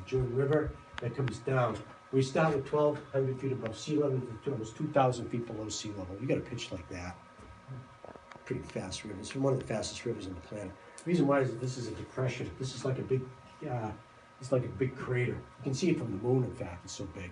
Jordan River that comes down. We start with 1,200 feet above sea level to almost 2,000 feet below sea level. You got a pitch like that. Pretty fast river. It's one of the fastest rivers on the planet. The reason why is that this is a depression. This is like a big, it's like a big crater. You can see it from the moon. In fact, it's so big.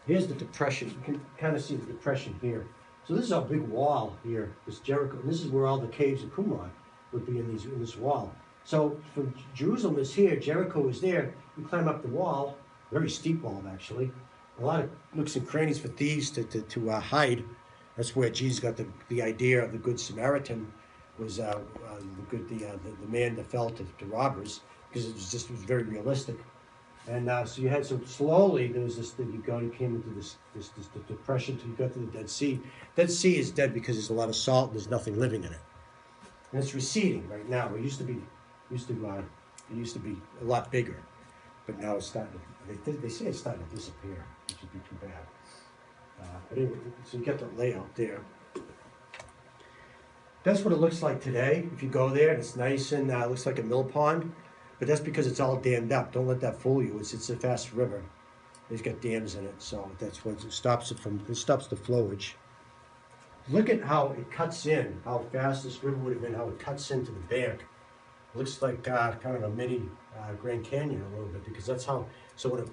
Here's the depression. You can kind of see the depression here. So this is our big wall here, this Jericho. And this is where all the caves of Qumran would be in this wall. So from Jerusalem is here, Jericho is there. You climb up the wall, very steep wall actually. A lot of nooks and crannies for thieves to hide. That's where Jesus got the idea of the Good Samaritan, was the man that fell to robbers, because it was very realistic. And so you had slowly there was this thing. You came into this depression till you got to the Dead Sea. Dead Sea is dead because there's a lot of salt and there's nothing living in it, and it's receding right now. It used to be a lot bigger, but now it's starting to, they say it's starting to disappear, which would be too bad. But anyway, so you get the layout there. That's what it looks like today. If you go there, and it's nice and it looks like a mill pond, but that's because it's all dammed up. Don't let that fool you. It's a fast river. It's got dams in it, so that's what stops it stops the flowage. Look at how it cuts in, how fast this river would have been, how it cuts into the bank. It looks like kind of a mini Grand Canyon a little bit, because that's how. So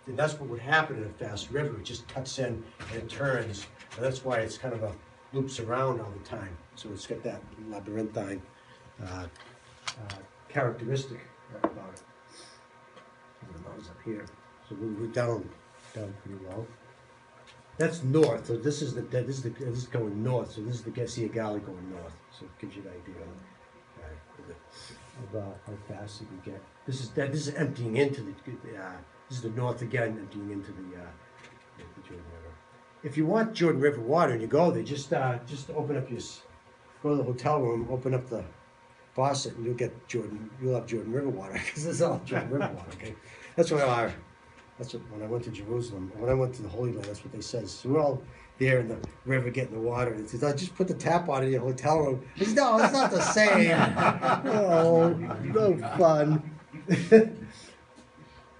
that's what would happen in a fast river. It just cuts in and it turns, and that's why it's kind of loops around all the time. So it's got that labyrinthine characteristic about it. The mountains up here. So we're down pretty low. That's north. So this is going north. So this is the Gessia Galley going north. So it gives you an idea of how fast you can get. This is emptying into the. This is the north again, emptying into the Jordan River. If you want Jordan River water and you go there, just open up go to the hotel room, open up the faucet, and you'll have Jordan River water, because it's all Jordan River water. Okay, that's when I went to Jerusalem. When I went to the Holy Land, that's what they said. So we're all there in the river getting the water. And it says, just put the tap on in your hotel room. I said, no, it's not the same. Oh, no fun. It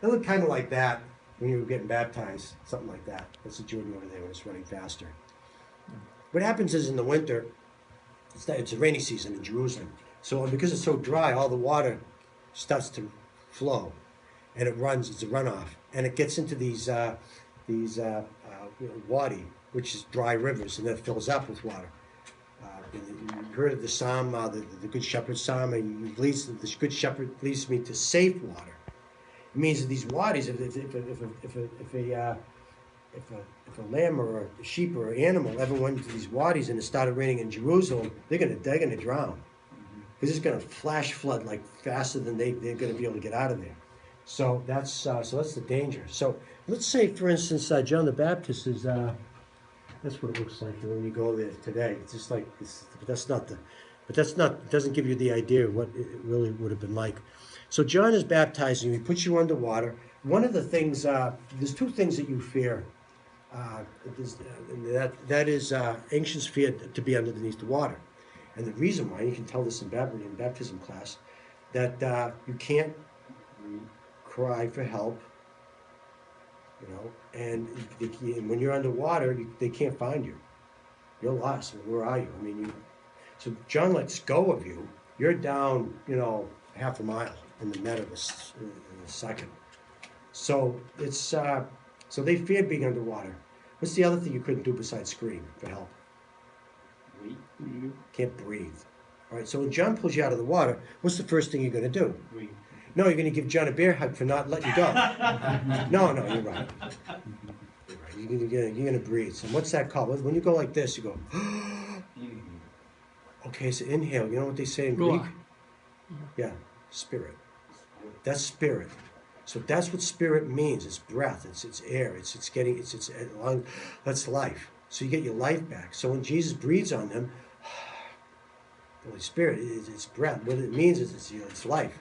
looked kind of like that when you were getting baptized, something like that. That's the Jordan over there when it's running faster. What happens is in the winter, it's a rainy season in Jerusalem. So because it's so dry, all the water starts to flow, and it runs. It's a runoff, and it gets into these wadi, which is dry rivers, and then it fills up with water. You heard of the psalm, the Good Shepherd psalm, and the Good Shepherd leads me to safe water. It means that these wadis, if a lamb or a sheep or an animal ever went into these wadis and it started raining in Jerusalem, they're gonna drown, because it's gonna flash flood like faster than they're gonna be able to get out of there. So that's the danger. So let's say, for instance, John the Baptist is. That's what it looks like when you go there today. It's just like this, but it doesn't give you the idea of what it really would have been like. So John is baptizing you. He puts you underwater. One of the things, there's two things that you fear. That is ancients feared to be underneath the water. And the reason why, you can tell this in baptism class, that you can't cry for help. And when you're underwater, they can't find you. You're lost. Where are you? So John lets go of you. You're down, half a mile in the net of in a second. So it's so they feared being underwater. What's the other thing you couldn't do besides scream for help? Breathe. Can't breathe. All right. So when John pulls you out of the water, what's the first thing you're going to do? Breathe. No, you're going to give John a bear hug for not letting you go. No, you're right. You're going to breathe. So what's that called? When you go like this, you go. Okay, so inhale. You know what they say in Greek? Yeah, spirit. That's spirit. So that's what spirit means. It's breath. It's air. It's that's life. So you get your life back. So when Jesus breathes on them, the Holy Spirit, it's breath. What it means is it's life.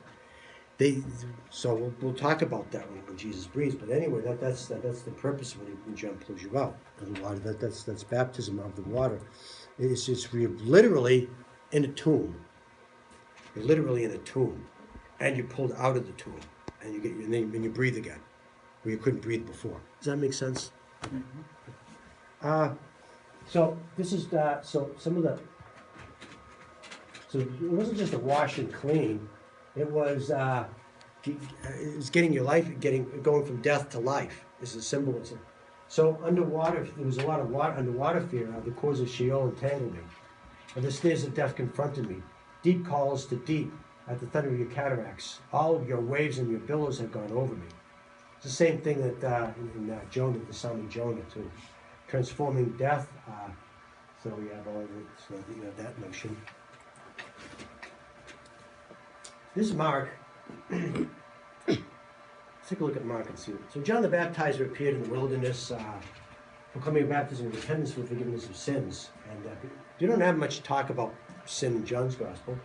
So we'll talk about that when Jesus breathes. But anyway, that's the purpose when John pulls you out of the water. That's baptism of the water. We're literally in a tomb. You're literally in a tomb. and you're pulled out of the tomb, and you get your name, and you breathe again, where you couldn't breathe before. Does that make sense? So this is so some of the. So it wasn't just a wash and clean; it was getting your life, going from death to life. This is a symbolism. So underwater, there was a lot of underwater fear. The cords of Sheol entangled me, and the snares of death confronted me. Deep calls to deep at the thunder of your cataracts. All of your waves and your billows have gone over me. It's the same thing that in Jonah, the Psalm of Jonah too, transforming death. So we have all of it. So you have that notion. This is Mark. Let's take a look at Mark and see. So John the Baptizer appeared in the wilderness, proclaiming baptism of repentance for forgiveness of sins. And you don't have much talk about sin in John's gospel.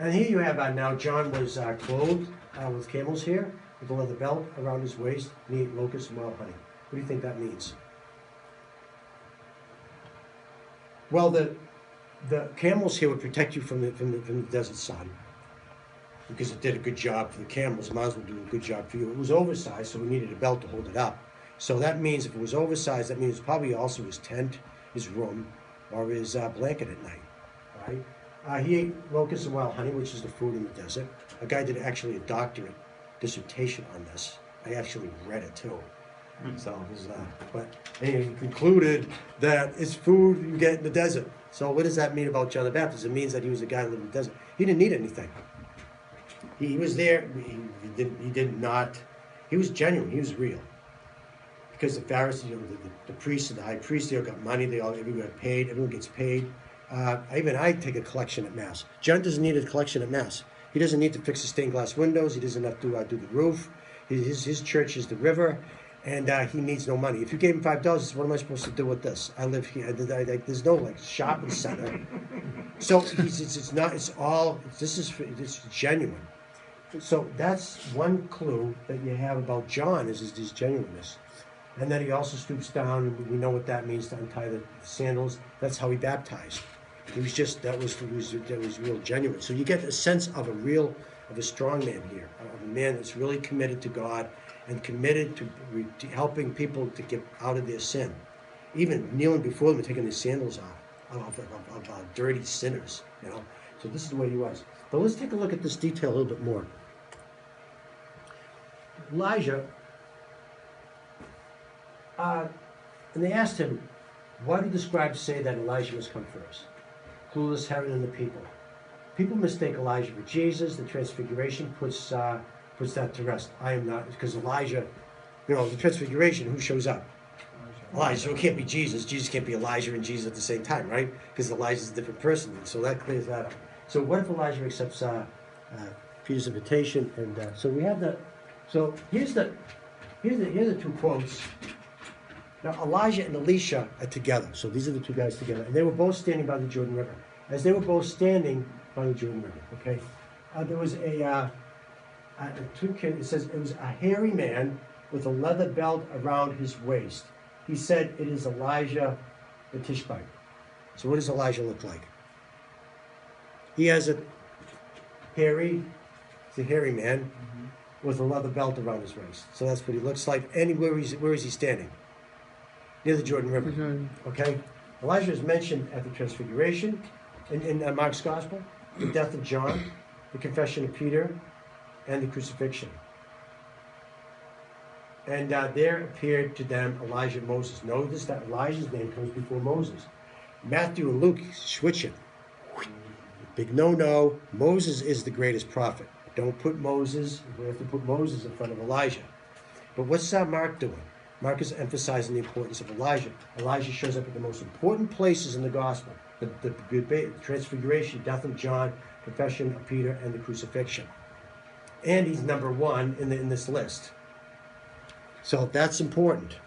And here you have now John was clothed with camel's hair, with a leather belt around his waist, and he ate locusts and wild honey. What do you think that means? Well, the camels here would protect you from the desert sun, because it did a good job for the camels. Might as well do a good job for you. It was oversized, so we needed a belt to hold it up. So that means if it was oversized, that means probably also his tent, his room, or his blanket at night. Right? He ate locusts and wild honey, which is the food in the desert. A guy did actually a doctorate dissertation on this. I actually read it too. So it was, but anyway, he concluded that it's food you get in the desert. So what does that mean about John the Baptist? It means that he was a guy who lived in the desert. He didn't need anything. He was there. He was genuine. He was real. Because the Pharisees, the priests and the high priest, they all got money. Everyone got paid. Everyone gets paid. I take a collection at Mass. John doesn't need a collection at Mass. He doesn't need to fix the stained glass windows. He doesn't have to do the roof. His church is the river, and he needs no money. If you gave him $5, what am I supposed to do with this? I live here. There's no shopping center. So this is genuine. So that's one clue that you have about John is his genuineness. And then he also stoops down, and we know what that means, to untie the sandals. That's how he baptized. He was that was real genuine. So you get a sense of a strong man here, of a man that's really committed to God and committed to helping people to get out of their sin. Even kneeling before them and taking their sandals off of dirty sinners, you know. So this is the way he was. But let's take a look at this detail a little bit more. Elijah, and they asked him, why do the scribes say that Elijah must come first? Clueless Herod and the people. People mistake Elijah for Jesus. The Transfiguration puts that to rest. I am not, because Elijah, the Transfiguration, who shows up? Elijah. So it can't be Jesus. Jesus can't be Elijah and Jesus at the same time, right? Because Elijah's a different person. So that clears that up. So what if Elijah accepts Peter's invitation? And so we have the. So here's the two quotes. Now Elijah and Elisha are together. So these are the two guys together, and they were both standing by the Jordan River. As they were both standing by the Jordan River, okay, there was it says it was a hairy man with a leather belt around his waist. He said, "It is Elijah the Tishbite." So what does Elijah look like? He has he's a hairy man with a leather belt around his waist. So that's what he looks like. And where is he standing? Near the Jordan River. Okay? Elijah is mentioned at the Transfiguration in Mark's Gospel, the death of John, the confession of Peter, and the crucifixion. And there appeared to them Elijah and Moses. Notice that Elijah's name comes before Moses. Matthew and Luke switch it. Big no-no. Moses is the greatest prophet. Don't put Moses. We have to put Moses in front of Elijah. But what's Mark doing? Mark is emphasizing the importance of Elijah. Elijah shows up at the most important places in the gospel. The Transfiguration, death of John, confession of Peter, and the crucifixion. And he's number one in this list. So that's important.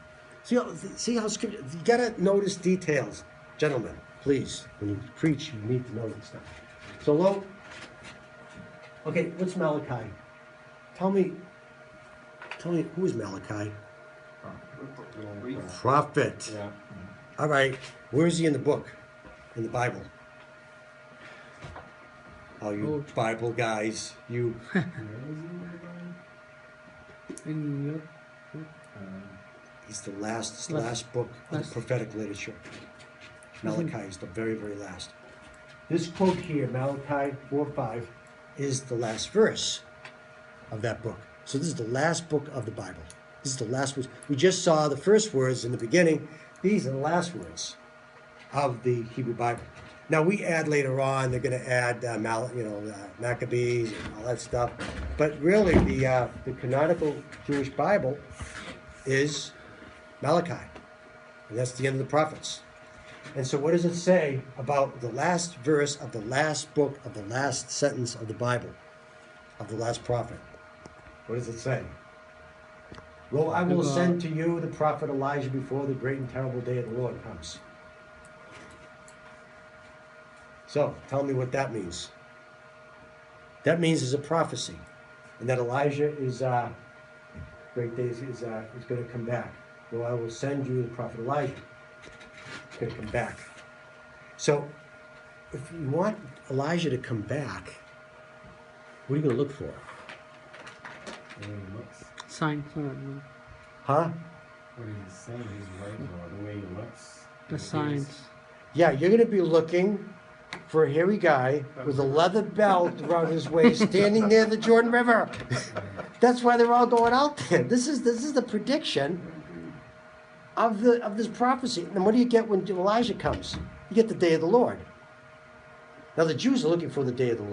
See how scripture, you gotta notice details. Gentlemen, please, when you preach, you need to know this stuff. So okay, what's Malachi? Tell me, who is Malachi? Prophet. Yeah. All right, where is he in the book, in the Bible? All you Bible guys, you. He's the last book of the prophetic literature. Malachi is the very, very last. This quote here, Malachi 4:5, is the last verse of that book. So this is the last book of the Bible. This is the last words. We just saw the first words in the beginning. These are the last words of the Hebrew Bible. Now we add later on. They're going to add, Maccabees and all that stuff. But really, the canonical Jewish Bible is Malachi, and that's the end of the prophets. And so, what does it say about the last verse of the last book of the last sentence of the Bible, of the last prophet? What does it say? Well, I will send to you the prophet Elijah before the great and terrible day of the Lord comes. So, tell me what that means. That means it's a prophecy, and that Elijah is great days is going to come back. Well, I will send you the prophet Elijah. He's going to come back. So, if you want Elijah to come back, what are you going to look for? The way he looks. Signs. Huh? What he's saying, his words, or the way he looks. The signs. Yeah, you're going to be looking for a hairy guy with a leather belt around his waist, standing near the Jordan River. That's why they're all going out there. This is the prediction of this prophecy. And what do you get when Elijah comes? You get the day of the Lord. Now the Jews are looking for the day of the Lord.